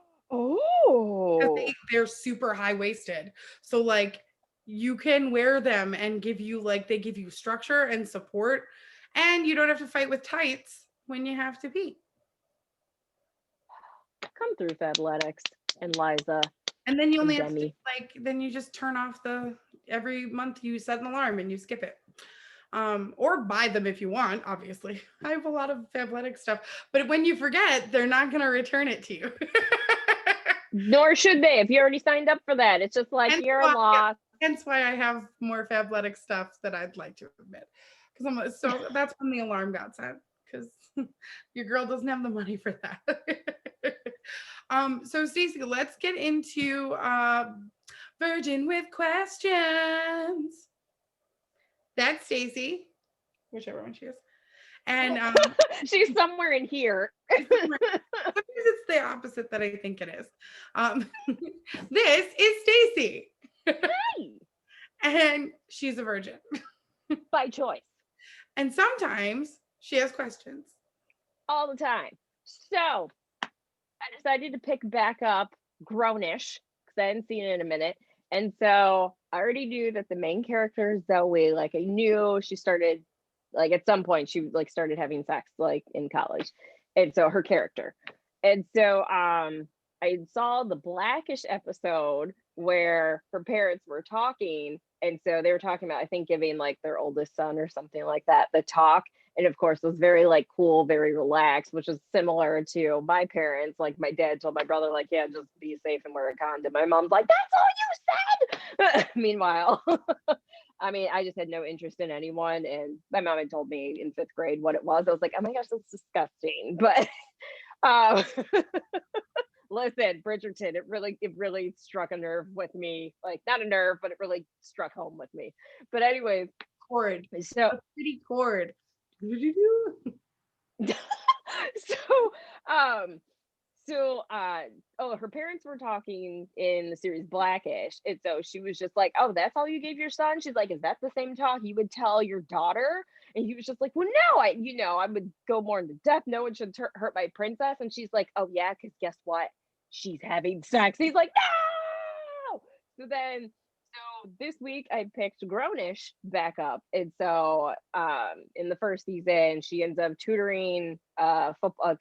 They're super high-waisted. So like you can wear them and give you like they give you structure and support, and you don't have to fight with tights when you have to pee. Come through Fabletics and Liza. And then you only and have to then you just turn off every month you set an alarm and you skip it. Or buy them if you want, obviously. I have a lot of Fabletics stuff, but when you forget, they're not going to return it to you. Nor should they if you already signed up for that. It's just like you're a loss. Hence why I have more Fabletics stuff that I'd like to admit. Because so that's when the alarm got set, because your girl doesn't have the money for that. So Stacey, let's get into Virgin with Questions. That's Stacey, whichever one she is. And She's somewhere in here. sometimes it's the opposite that I think it is. This is Stacy. Hey, And she's a virgin. by choice. And sometimes she has questions. All the time. So I decided to pick back up Grownish because I hadn't seen it in a minute. And so I already knew that the main character is Zoe. Like I knew she started, like at some point she like started having sex like in college. And so her character. And so I saw the Blackish episode where her parents were talking. And so they were talking about, I think, giving like their oldest son or something like that the talk. And of course, it was very like cool, very relaxed, which is similar to my parents. Like my dad told my brother, like, yeah, just be safe and wear a condom. My mom's like, that's all you said. Meanwhile, I mean, I just had no interest in anyone. And my mom had told me in 5th grade what it was. I was like, oh my gosh, that's disgusting. But listen, Bridgerton, it really struck a nerve with me. Like not a nerve, but it really struck home with me. But anyways, Chord. so A pretty chord. so her parents were talking in the series Blackish, and so she was just like, oh, that's all you gave your son? She's like, is that the same talk you would tell your daughter? And he was just like, well, no, I would go more into depth. No one should hurt my princess. And she's like, oh yeah, because guess what, she's having sex. He's like, no. So this week I picked Grownish back up. And so in the first season, she ends up tutoring a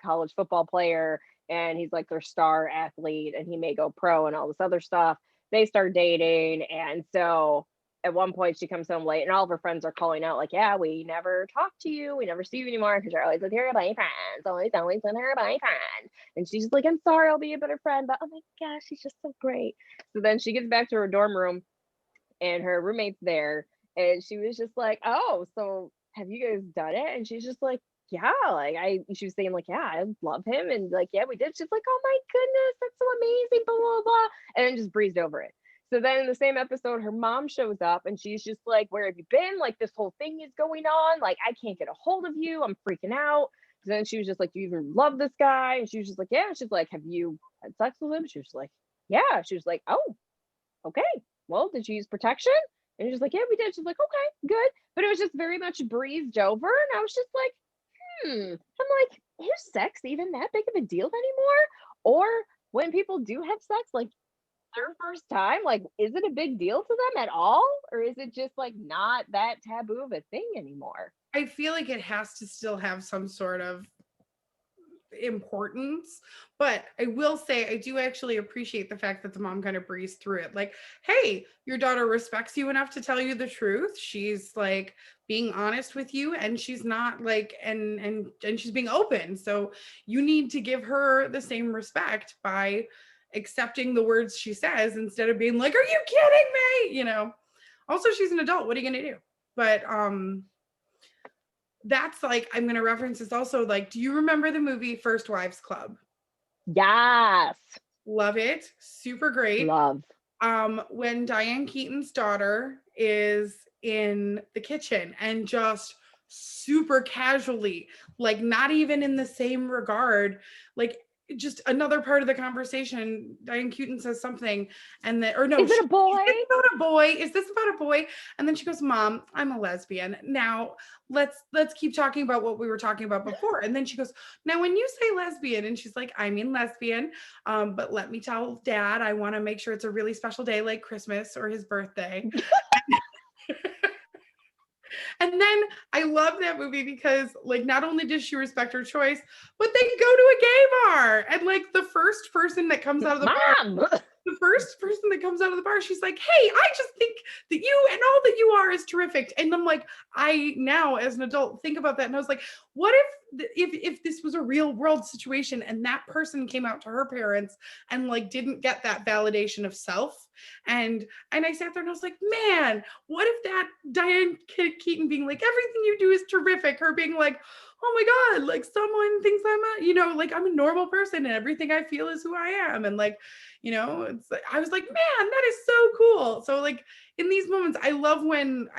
college football player, and he's like their star athlete and he may go pro and all this other stuff. They start dating. And so at one point she comes home late and all of her friends are calling out like, yeah, we never talk to you. We never see you anymore because you're always with your boyfriend. Always with her boyfriend. And she's just like, I'm sorry, I'll be a better friend. But oh my gosh, she's just so great. So then she gets back to her dorm room and her roommate's there, and she was just like, oh, so have you guys done it? And she's just like, yeah, like she was saying like, yeah, I love him, and like, yeah, we did. She's like, oh my goodness, that's so amazing, blah blah blah, and then just breezed over it. So then in the same episode, her mom shows up and she's just like, where have you been? Like this whole thing is going on, like I can't get a hold of you, I'm freaking out. So then she was just like, do you even love this guy? And she was just like, yeah. She's like, have you had sex with him? She was like, yeah. She was like, oh, okay, well, did you use protection? And he's just like, yeah, we did. She's like, okay, good. But it was just very much breezed over. And I was just like, I'm like, is sex even that big of a deal anymore? Or when people do have sex, like their first time, like, is it a big deal to them at all? Or is it just like not that taboo of a thing anymore? I feel like it has to still have some sort of importance, but I will say I do actually appreciate the fact that the mom kind of breezed through it. Like, hey, your daughter respects you enough to tell you the truth. She's like being honest with you, and she's not like and she's being open. So you need to give her the same respect by accepting the words she says instead of being like, are you kidding me? You know. Also, she's an adult. What are you gonna do? But that's like, I'm going to reference this also. Like, do you remember the movie First Wives Club? Yes. Love it. Super great. Love. When Diane Keaton's daughter is in the kitchen and just super casually, like not even in the same regard, like just another part of the conversation, Diane Keaton says something, and then, or no, is it a boy? Is this about a boy? Is this about a boy? And then she goes, Mom, I'm a lesbian. Now let's keep talking about what we were talking about before. And then she goes, now when you say lesbian, and she's like, I mean lesbian, but let me tell Dad, I want to make sure it's a really special day like Christmas or his birthday. And then I love that movie because like not only does she respect her choice, but they go to a gay bar, and like the first person that comes out of the bar, she's like, hey, I just think that you and all that you are is terrific. And I'm like, I now as an adult think about that, and I was like, what if this was a real world situation and that person came out to her parents and like didn't get that validation of self? And I sat there and I was like, man, what if that Diane Keaton being like, everything you do is terrific, her being like, oh my God, like someone thinks I'm like I'm a normal person and everything I feel is who I am. And like, it's like, I was like, man, that is so cool. So like in these moments, I love when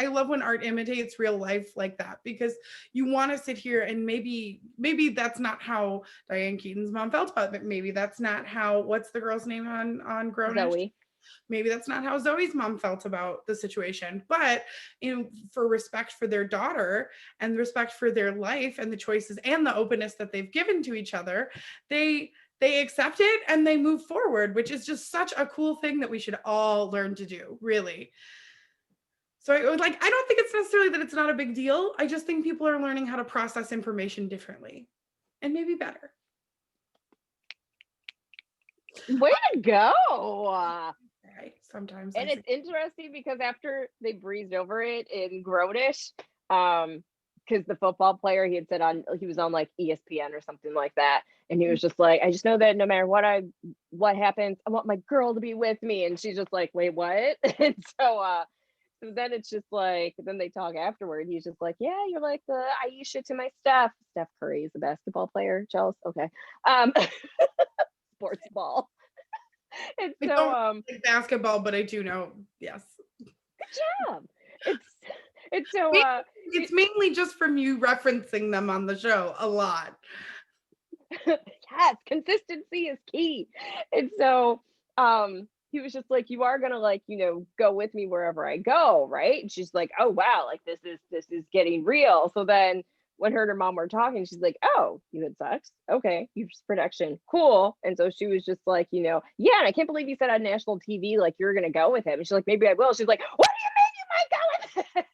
art imitates real life like that, because you want to sit here and maybe that's not how Diane Keaton's mom felt about it. Maybe that's not how, what's the girl's name on Grownish? Zoe. Maybe that's not how Zoe's mom felt about the situation, but for respect for their daughter and respect for their life and the choices and the openness that they've given to each other, they accept it and they move forward, which is just such a cool thing that we should all learn to do, really. So I don't think it's necessarily that it's not a big deal. I just think people are learning how to process information differently and maybe better. Way to go. Right. Sometimes. And it's interesting because after they breezed over it in Grownish, because the football player, he had said he was on like ESPN or something like that, and he was just like, I just know that no matter what happens, I want my girl to be with me. And she's just like, wait, what? And so then it's just like, then they talk afterward. He's just like, yeah, you're like the Aisha to my Steph. Steph Curry is a basketball player. Jealous? Okay. Sports ball. And I so don't like basketball, but I do know. Yes. Good job. It's so it's mainly just from you referencing them on the show a lot. Yes, consistency is key. And so he was just like, you are gonna like, go with me wherever I go, right? And she's like, oh wow, like this is getting real. So then when her and her mom were talking, she's like, oh, you had sex? Okay, you just production. Cool. And so she was just like, yeah, and I can't believe you said on national TV, like you're gonna go with him. And she's like, maybe I will. She's like, what do you mean you might go with him?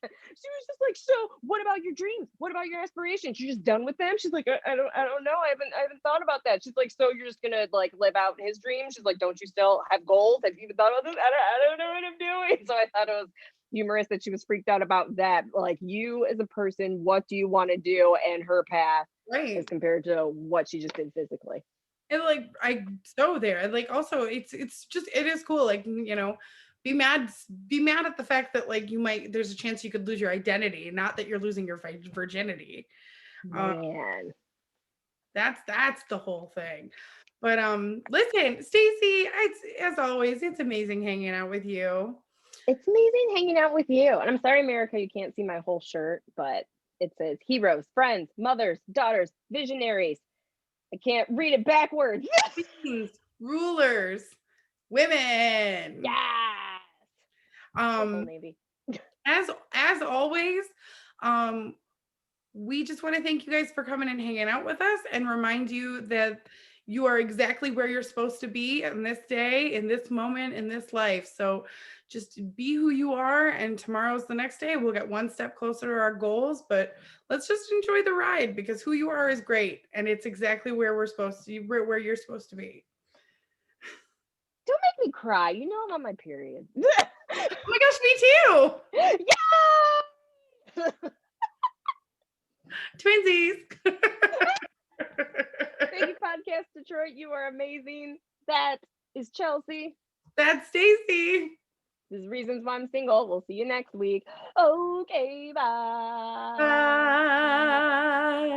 She was just like, so what about your dreams? What about your aspirations? You're just done with them? She's like, I don't know. I haven't thought about that. She's like, so you're just gonna like live out his dreams? She's like, don't you still have goals? Have you even thought about this? I don't know what I'm doing. So I thought it was humorous that she was freaked out about that. Like, you as a person, what do you want to do, and her path as compared to what she just did physically. And like I so there. And like also it's just, it is cool. Like, be mad at the fact that like there's a chance you could lose your identity, not that you're losing your virginity. Man. That's the whole thing. But listen, Stacey, as always, it's amazing hanging out with you. It's amazing hanging out with you. And I'm sorry, America, you can't see my whole shirt, but it says heroes, friends, mothers, daughters, visionaries. I can't read it backwards. Queens, rulers, women. Yes. Maybe. As always, we just want to thank you guys for coming and hanging out with us, and remind you that you are exactly where you're supposed to be in this day, in this moment, in this life. So just be who you are, and tomorrow's the next day. We'll get one step closer to our goals, but let's just enjoy the ride, because who you are is great, and it's exactly where where you're supposed to be. Don't make me cry. You know I'm on my period. Oh my gosh, me too. Yeah. Twinsies. Thank you, Podcast Detroit. You are amazing. That is Chelsea. That's Stacey. This is Reasons Why I'm Single. We'll see you next week. Okay, bye. Bye.